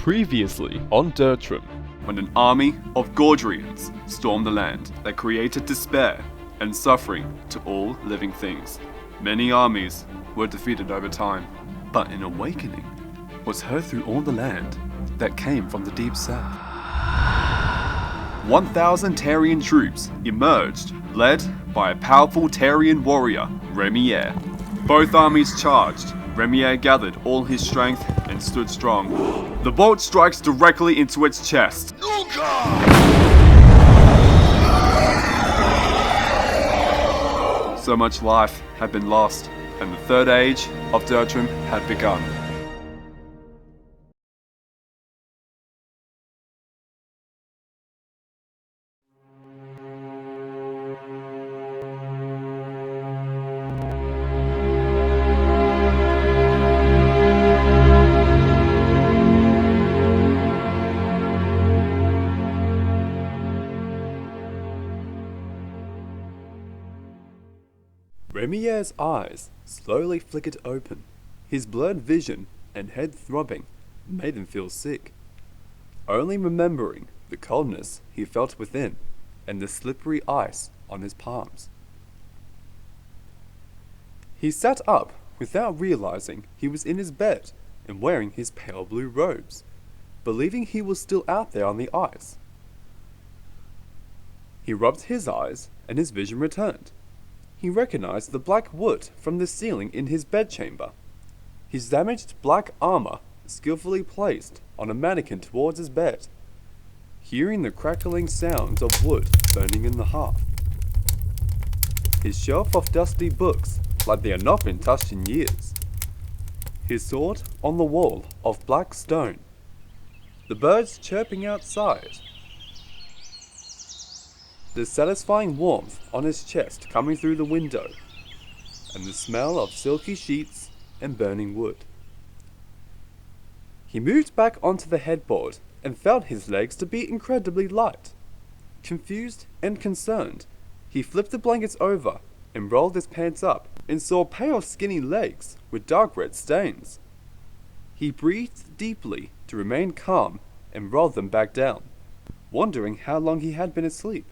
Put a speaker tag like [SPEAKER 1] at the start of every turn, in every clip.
[SPEAKER 1] Previously on DIRTRIM.
[SPEAKER 2] When an army of Gordrians stormed the land that created despair and suffering to all living things. Many armies were defeated over time, but an awakening was heard through all the land that came from the deep south. 1,000 Tarian troops emerged, led by a powerful Tarian warrior, Remir. Both armies charged. Remir gathered all his strength and stood strong. The bolt strikes directly into its chest. So much life had been lost, and the third age of DIRTRIM had begun.
[SPEAKER 1] Remir's eyes slowly flickered open. His blurred vision and head throbbing made him feel sick. Only remembering the coldness he felt within and the slippery ice on his palms. He sat up without realizing he was in his bed and wearing his pale blue robes, believing he was still out there on the ice. He rubbed his eyes and his vision returned. He recognized the black wood from the ceiling in his bedchamber. His damaged black armor skillfully placed on a mannequin towards his bed, hearing the crackling sounds of wood burning in the hearth. His shelf of dusty books like they had not been touched in years. His sword on the wall of black stone. The birds chirping outside. The satisfying warmth on his chest coming through the window, and the smell of silky sheets and burning wood. He moved back onto the headboard and felt his legs to be incredibly light. Confused and concerned, he flipped the blankets over and rolled his pants up and saw pale skinny legs with dark red stains. He breathed deeply to remain calm and rolled them back down, wondering how long he had been asleep.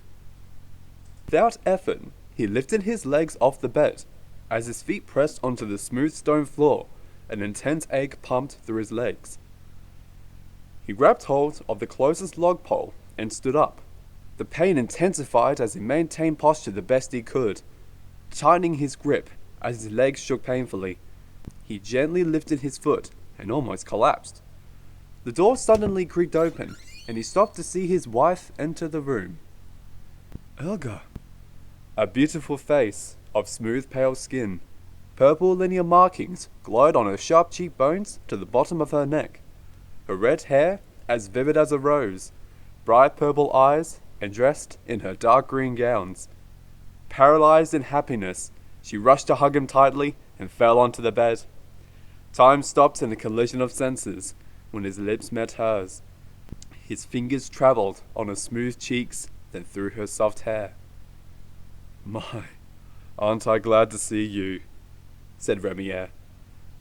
[SPEAKER 1] Without effort, he lifted his legs off the bed. As his feet pressed onto the smooth stone floor, an intense ache pumped through his legs. He grabbed hold of the closest log pole and stood up. The pain intensified as he maintained posture the best he could, tightening his grip as his legs shook painfully. He gently lifted his foot and almost collapsed. The door suddenly creaked open, and he stopped to see his wife enter the room. Elga. A beautiful face of smooth pale skin. Purple linear markings glowed on her sharp cheekbones to the bottom of her neck. Her red hair as vivid as a rose, bright purple eyes, and dressed in her dark green gowns. Paralyzed in happiness, she rushed to hug him tightly and fell onto the bed. Time stopped in a collision of senses when his lips met hers. His fingers traveled on her smooth cheeks, then through her soft hair. My, aren't I glad to see you, said Remir.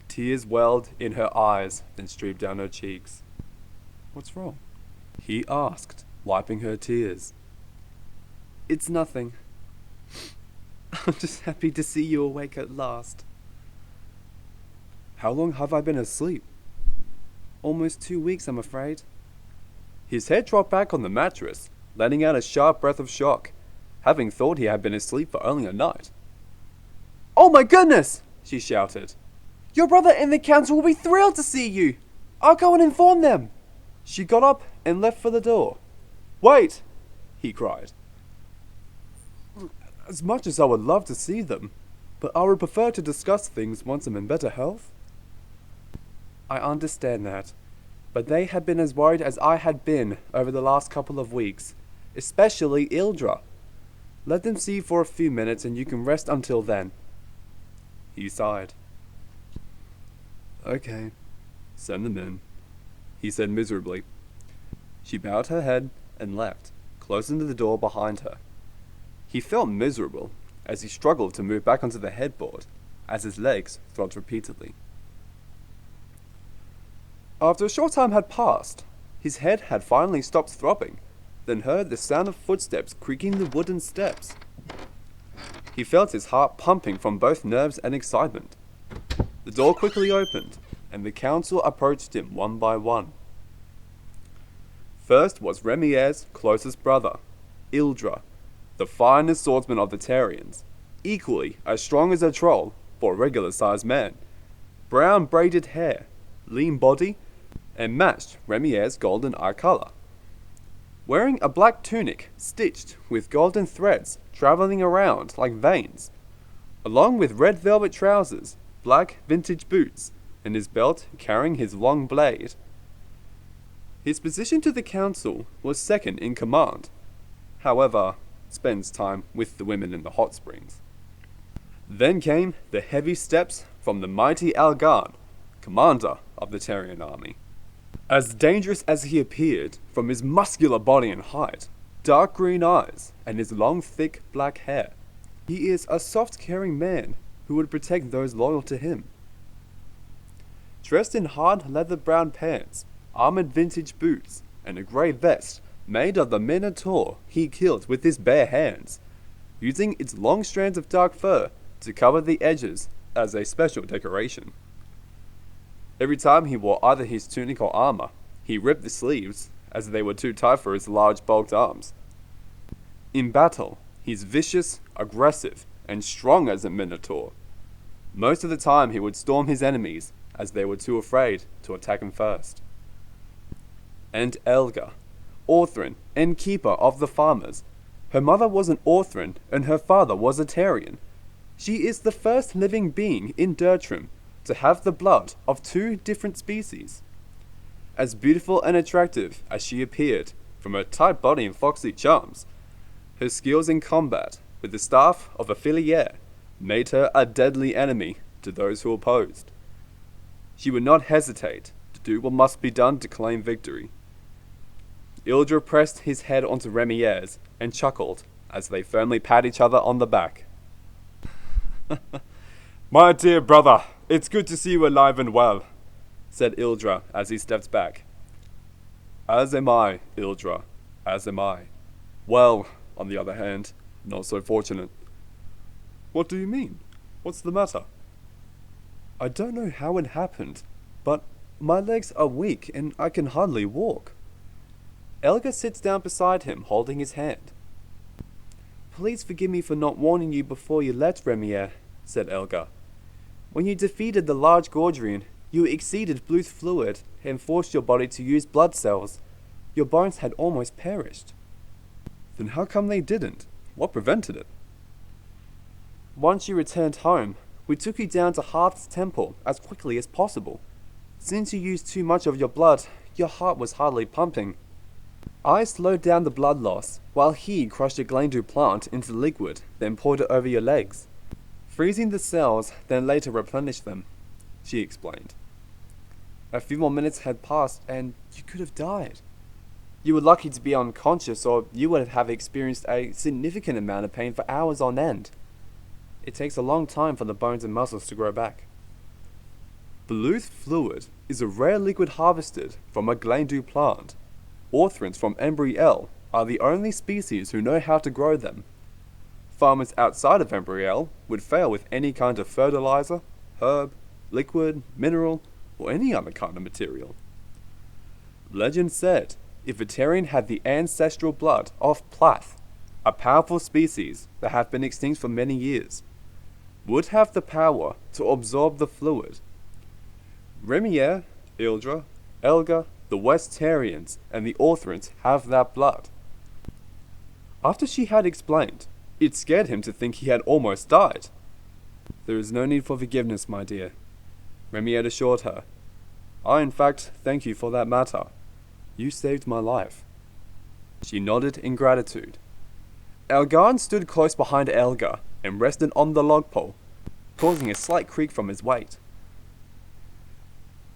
[SPEAKER 1] Tears welled in her eyes, then streamed down her cheeks. What's wrong? He asked, wiping her tears. It's nothing. I'm just happy to see you awake at last. How long have I been asleep? Almost 2 weeks, I'm afraid. His head dropped back on the mattress, letting out a sharp breath of shock, having thought he had been asleep for only a night. Oh my goodness! She shouted. Your brother and the council will be thrilled to see you! I'll go and inform them! She got up and left for the door. Wait! He cried. As much as I would love to see them, but I would prefer to discuss things once I'm in better health. I understand that, but they had been as worried as I had been over the last couple of weeks, especially Ildra. Let them see for a few minutes and you can rest until then. He sighed. Okay, send them in, he said miserably. She bowed her head and left, closing the door behind her. He felt miserable as he struggled to move back onto the headboard as his legs throbbed repeatedly. After a short time had passed, his head had finally stopped throbbing, then heard the sound of footsteps creaking the wooden steps. He felt his heart pumping from both nerves and excitement. The door quickly opened, and the council approached him one by one. First was Remir's closest brother, Ildra, the finest swordsman of the Tarians, equally as strong as a troll for a regular-sized man. Brown braided hair, lean body, and matched Remir's golden eye color. Wearing a black tunic stitched with golden threads traveling around like veins, along with red velvet trousers, black vintage boots, and his belt carrying his long blade. His position to the council was second in command, however, spends time with the women in the hot springs. Then came the heavy steps from the mighty Algarn, commander of the Tarian army. As dangerous as he appeared from his muscular body and height, dark green eyes, and his long thick black hair, he is a soft caring man who would protect those loyal to him. Dressed in hard leather brown pants, armored vintage boots, and a grey vest made of the minotaur he killed with his bare hands, using its long strands of dark fur to cover the edges as a special decoration. Every time he wore either his tunic or armor, he ripped the sleeves as they were too tight for his large bulked arms. In battle, he's vicious, aggressive, and strong as a minotaur. Most of the time he would storm his enemies as they were too afraid to attack him first. And Elga, Orthrin, and keeper of the farmers. Her mother was an Orthrin and her father was a Tarian. She is the first living being in DIRTRIM to have the blood of two different species. As beautiful and attractive as she appeared from her tight body and foxy charms, her skills in combat with the staff of a Filiere made her a deadly enemy to those who opposed. She would not hesitate to do what must be done to claim victory. Ildra pressed his head onto Remir's and chuckled as they firmly pat each other on the back.
[SPEAKER 2] My dear brother, it's good to see you alive and well, said Ildra as he stepped back. As am I, Ildra, as am I. Well, on the other hand, not so fortunate. What do you mean? What's the matter?
[SPEAKER 1] I don't know how it happened, but my legs are weak and I can hardly walk. Elga sits down beside him, holding his hand. Please forgive me for not warning you before you left, Remir, said Elga. When you defeated the large Gordrian, you exceeded blue fluid and forced your body to use blood cells. Your bones had almost perished.
[SPEAKER 2] Then how come they didn't? What prevented it?
[SPEAKER 1] Once you returned home, we took you down to Hearth's temple as quickly as possible. Since you used too much of your blood, your heart was hardly pumping. I slowed down the blood loss, while he crushed a glandu plant into liquid, then poured it over your legs, freezing the cells, then later replenished them, she explained. A few more minutes had passed, and you could have died. You were lucky to be unconscious, or you would have experienced a significant amount of pain for hours on end. It takes a long time for the bones and muscles to grow back. Blue fluid is a rare liquid harvested from a glandu plant. Orthrins from Embriel are the only species who know how to grow them. Farmers outside of Embriel would fail with any kind of fertilizer, herb, liquid, mineral, or any other kind of material. Legend said if a Tarian had the ancestral blood of Plath, a powerful species that have been extinct for many years, would have the power to absorb the fluid. Remir, Ildra, Elga, the Westarians, and the Orthrins have that blood. After she had explained, it scared him to think he had almost died. There is no need for forgiveness, my dear, Remir assured her. I in fact thank you for that matter. You saved my life. She nodded in gratitude. Algarn stood close behind Elga and rested on the log pole, causing a slight creak from his weight.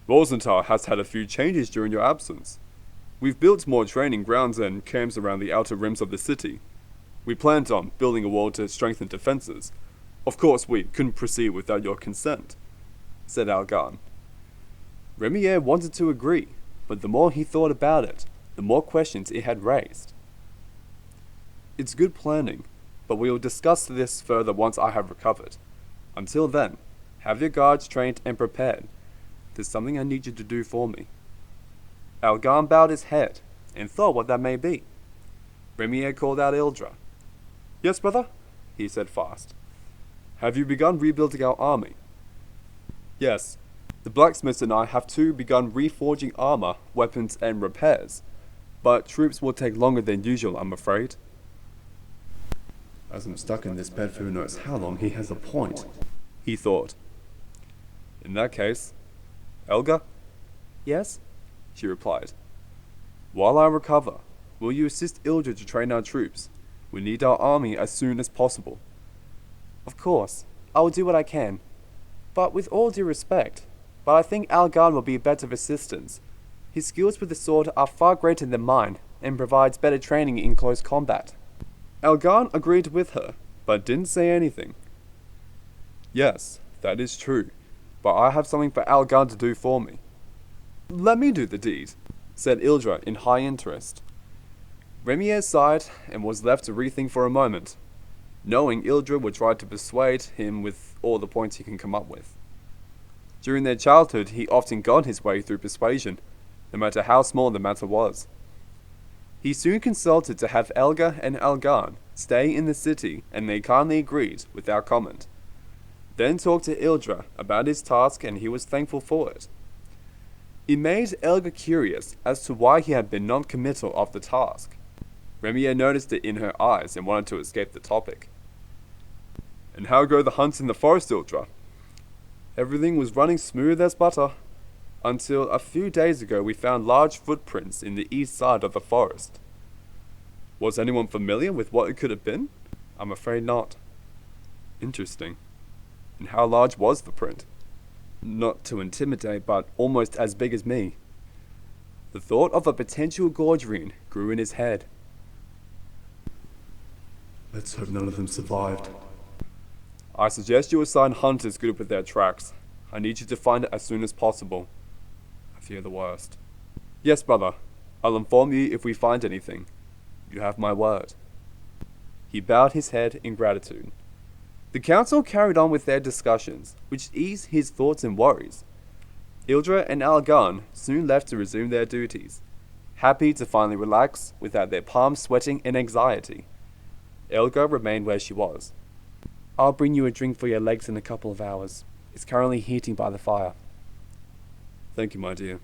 [SPEAKER 2] Rosenthal has had a few changes during your absence. We've built more training grounds and camps around the outer rims of the city. We planned on building a wall to strengthen defenses. Of course, we couldn't proceed without your consent, said Algarn.
[SPEAKER 1] Remir wanted to agree, but the more he thought about it, the more questions it had raised. It's good planning, but we will discuss this further once I have recovered. Until then, have your guards trained and prepared. There's something I need you to do for me. Algarn bowed his head, and thought what that may be. Remir called out Ildra. Yes, brother, he said fast. Have you begun rebuilding our army? Yes. The blacksmiths and I have too begun reforging armor, weapons, and repairs. But troops will take longer than usual, I'm afraid. As I'm stuck in this bed for who knows how long, he has a point, he thought. In that case, Elga? Yes, she replied. While I recover, will you assist Ildra to train our troops? We need our army as soon as possible. Of course, I will do what I can. But with all due respect, I think Algarn will be a better assistance. His skills with the sword are far greater than mine, and provides better training in close combat. Algarn agreed with her, but didn't say anything. Yes, that is true, but I have something for Algarn to do for me. Let me do the deed, said Ildra in high interest. Remir sighed and was left to rethink for a moment, knowing Ildra would try to persuade him with all the points he can come up with. During their childhood, he often got his way through persuasion, no matter how small the matter was. He soon consulted to have Elga and Algarn stay in the city, and they kindly agreed without comment. Then talked to Ildra about his task, and he was thankful for it. It made Elga curious as to why he had been non-committal of the task. Remir noticed it in her eyes and wanted to escape the topic. And how go the hunts in the forest, Ildra? Everything was running smooth as butter, until a few days ago we found large footprints in the east side of the forest. Was anyone familiar with what it could have been? I'm afraid not. Interesting. And how large was the print? Not to intimidate, but almost as big as me. The thought of a potential Gordrian grew in his head. Let's hope none of them survived. I suggest you assign hunters good with their tracks. I need you to find it as soon as possible. I fear the worst. Yes, brother. I'll inform you if we find anything. You have my word. He bowed his head in gratitude. The council carried on with their discussions, which eased his thoughts and worries. Ildra and Algarn soon left to resume their duties, happy to finally relax without their palms sweating in anxiety. Elga remained where she was. I'll bring you a drink for your legs in a couple of hours. It's currently heating by the fire. Thank you, my dear.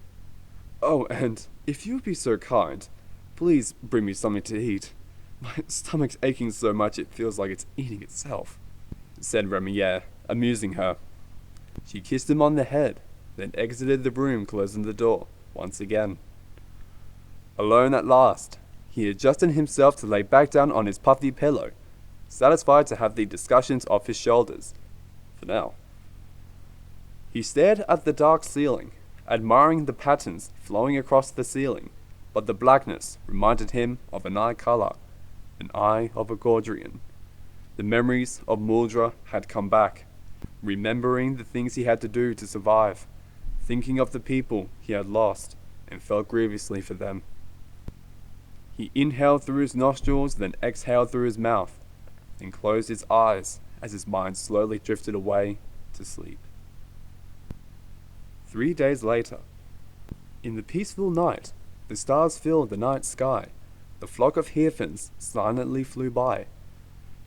[SPEAKER 1] Oh, and if you would be so kind, please bring me something to eat. My stomach's aching so much it feels like it's eating itself, said Remir, amusing her. She kissed him on the head, then exited the room, closing the door once again. Alone at last, he adjusted himself to lay back down on his puffy pillow, satisfied to have the discussions off his shoulders, for now. He stared at the dark ceiling, admiring the patterns flowing across the ceiling, but the blackness reminded him of an eye color, an eye of a Gordrian. The memories of Muldra had come back, remembering the things he had to do to survive, thinking of the people he had lost, and felt grievously for them. He inhaled through his nostrils, then exhaled through his mouth, and closed his eyes as his mind slowly drifted away to sleep. 3 days later, in the peaceful night, the stars filled the night sky. The flock of Hearfins silently flew by.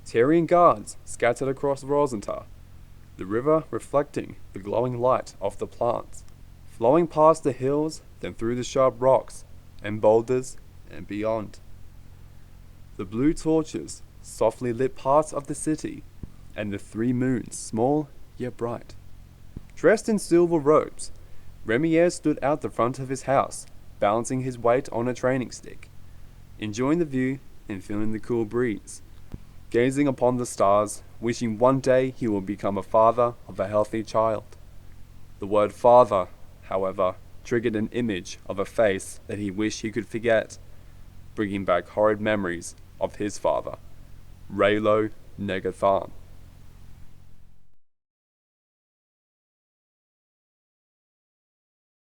[SPEAKER 1] Tyrian guards scattered across Rosenthal, the river reflecting the glowing light of the plants, flowing past the hills, then through the sharp rocks and boulders and beyond. The blue torches softly lit parts of the city, and the 3 moons, small yet bright. Dressed in silver robes, Remir stood out the front of his house, balancing his weight on a training stick, enjoying the view and feeling the cool breeze, gazing upon the stars, wishing one day he would become a father of a healthy child. The word father, however, triggered an image of a face that he wished he could forget, bringing back horrid memories of his father, Raylo Negathan.